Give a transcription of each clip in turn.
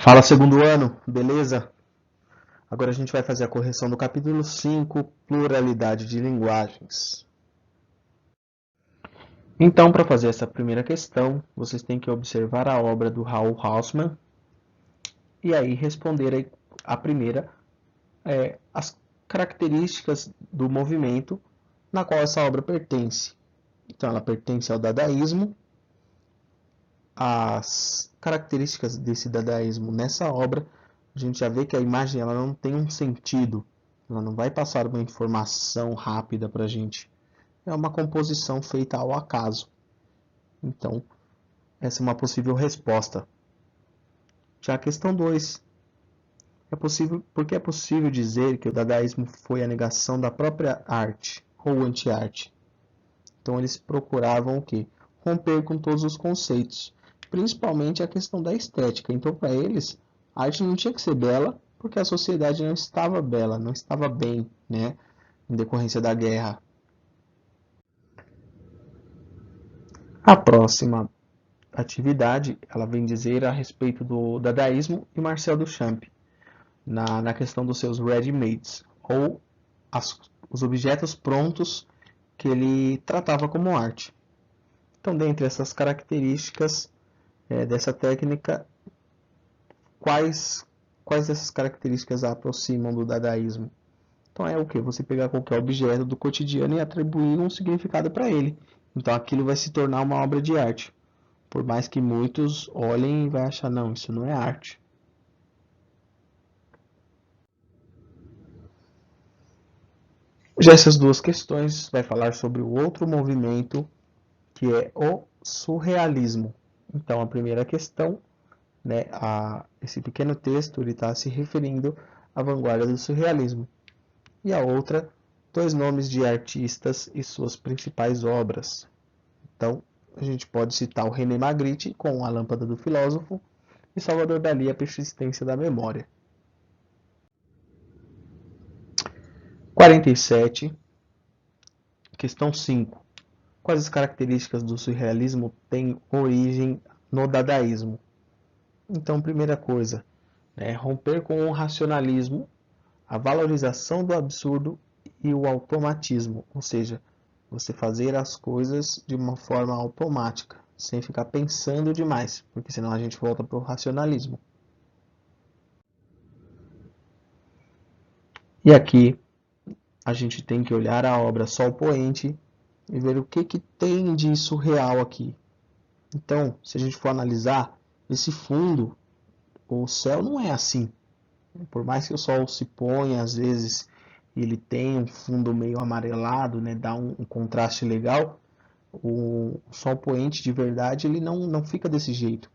Fala, segundo ano, beleza? Agora a gente vai fazer a correção do capítulo 5, pluralidade de linguagens. Então, para fazer essa primeira questão, vocês têm que observar a obra do Raoul Hausmann e aí responder a primeira, as características do movimento na qual essa obra pertence. Então, ela pertence ao dadaísmo. As características desse dadaísmo nessa obra, a gente já vê que a imagem ela não tem um sentido, ela não vai passar uma informação rápida para a gente. É uma composição feita ao acaso. Então, essa é uma possível resposta. Já a questão 2, porque é possível dizer que o dadaísmo foi a negação da própria arte, ou anti-arte. Então, eles procuravam o quê? Romper com todos os conceitos, principalmente a questão da estética. Então, para eles, a arte não tinha que ser bela, porque a sociedade não estava bela, não estava bem, né, em decorrência da guerra. A próxima atividade, ela vem dizer a respeito do dadaísmo e Marcel Duchamp, na questão dos seus ready-mades, ou os objetos prontos que ele tratava como arte. Então, dentre essas características dessa técnica, quais dessas características a aproximam do dadaísmo? Então é o que? Você pegar qualquer objeto do cotidiano e atribuir um significado para ele. Então aquilo vai se tornar uma obra de arte. Por mais que muitos olhem e vai achar, não, isso não é arte. Já essas duas questões vai falar sobre o outro movimento, que é o surrealismo. Então a primeira questão, né, esse pequeno texto ele está se referindo à vanguarda do surrealismo. E a outra, dois nomes de artistas e suas principais obras. Então, a gente pode citar o René Magritte com A Lâmpada do Filósofo e Salvador Dalí, A Persistência da Memória. 47. Questão 5. Quais as características do surrealismo têm origem no dadaísmo? Então, primeira coisa, romper com o racionalismo, a valorização do absurdo e o automatismo, ou seja, você fazer as coisas de uma forma automática, sem ficar pensando demais, porque senão a gente volta para o racionalismo. E aqui a gente tem que olhar a obra Sol Poente e ver o que tem de surreal aqui. Então, se a gente for analisar, esse fundo, o céu não é assim. Por mais que o sol se ponha, às vezes ele tem um fundo meio amarelado, né, dá um contraste legal, o sol poente de verdade ele não fica desse jeito.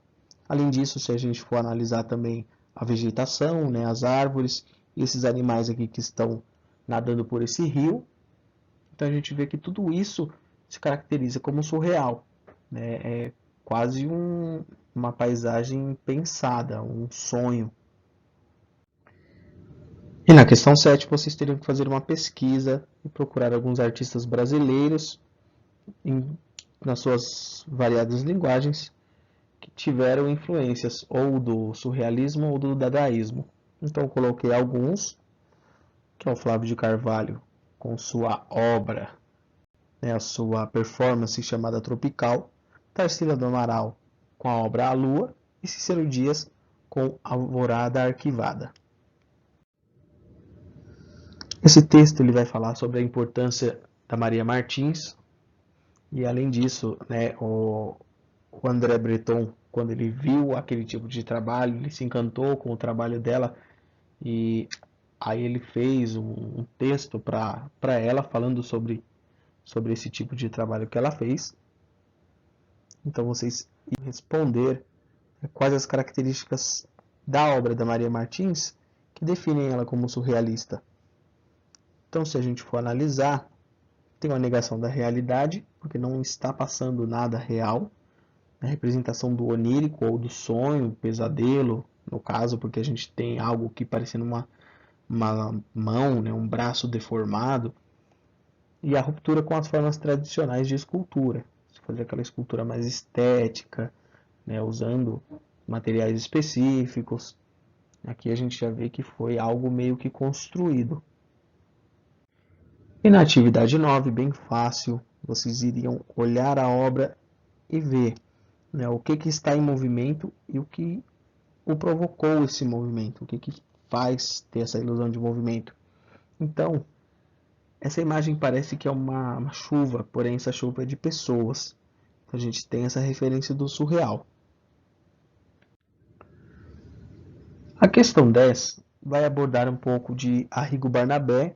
Além disso, se a gente for analisar também a vegetação, né, as árvores, esses animais aqui que estão nadando por esse rio, então a gente vê que tudo isso se caracteriza como surreal, né? É quase uma paisagem pensada, um sonho. E na questão 7, vocês teriam que fazer uma pesquisa e procurar alguns artistas brasileiros nas suas variadas linguagens que tiveram influências ou do surrealismo ou do dadaísmo. Então eu coloquei alguns, que é o Flávio de Carvalho com sua obra, né, a sua performance chamada Tropical, Tarsila do Amaral com a obra A Lua e Cícero Dias com Alvorada Arquivada. Esse texto ele vai falar sobre a importância da Maria Martins e além disso, né, o André Breton, quando ele viu aquele tipo de trabalho, ele se encantou com o trabalho dela e aí ele fez um texto para ela falando sobre esse tipo de trabalho que ela fez. Então vocês irão responder quais as características da obra da Maria Martins que definem ela como surrealista. Então, se a gente for analisar, tem uma negação da realidade, porque não está passando nada real, a representação do onírico ou do sonho, pesadelo, no caso, porque a gente tem algo que parecendo uma mão, né, um braço deformado, e a ruptura com as formas tradicionais de escultura, fazer aquela escultura mais estética, né, usando materiais específicos. Aqui a gente já vê que foi algo meio que construído. E na atividade 9, bem fácil, vocês iriam olhar a obra e ver, né, o que está em movimento e o que o provocou esse movimento, o que faz ter essa ilusão de movimento. Então, essa imagem parece que é uma chuva, porém essa chuva é de pessoas. Então, a gente tem essa referência do surreal. A questão 10 vai abordar um pouco de Arrigo Barnabé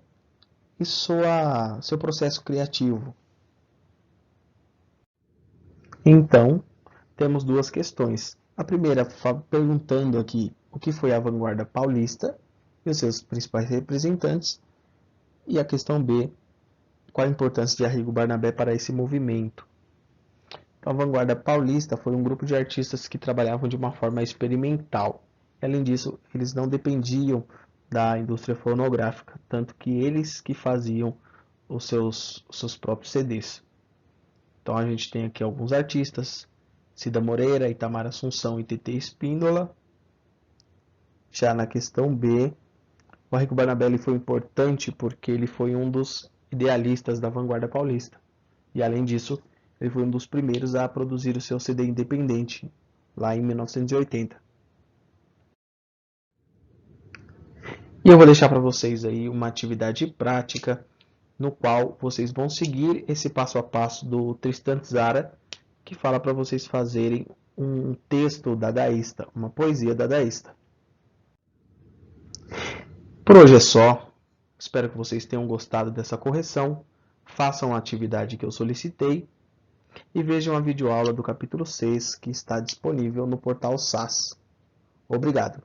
e seu processo criativo. Então, temos duas questões. A primeira, perguntando aqui o que foi a vanguarda paulista e os seus principais representantes. E a questão B, qual a importância de Arrigo Barnabé para esse movimento? Então, a vanguarda paulista foi um grupo de artistas que trabalhavam de uma forma experimental. Além disso, eles não dependiam da indústria fonográfica, tanto que eles que faziam os seus próprios CDs. Então a gente tem aqui alguns artistas: Cida Moreira, Itamar Assunção e TT Espíndola. Já na questão B, o Arrigo Barnabé foi importante porque ele foi um dos idealistas da vanguarda paulista. E além disso, ele foi um dos primeiros a produzir o seu CD independente, lá em 1980. E eu vou deixar para vocês aí uma atividade prática, no qual vocês vão seguir esse passo a passo do Tristan Tzara, que fala para vocês fazerem um texto dadaísta, uma poesia dadaísta. Por hoje é só. Espero que vocês tenham gostado dessa correção. Façam a atividade que eu solicitei e vejam a videoaula do capítulo 6, que está disponível no portal SAS. Obrigado.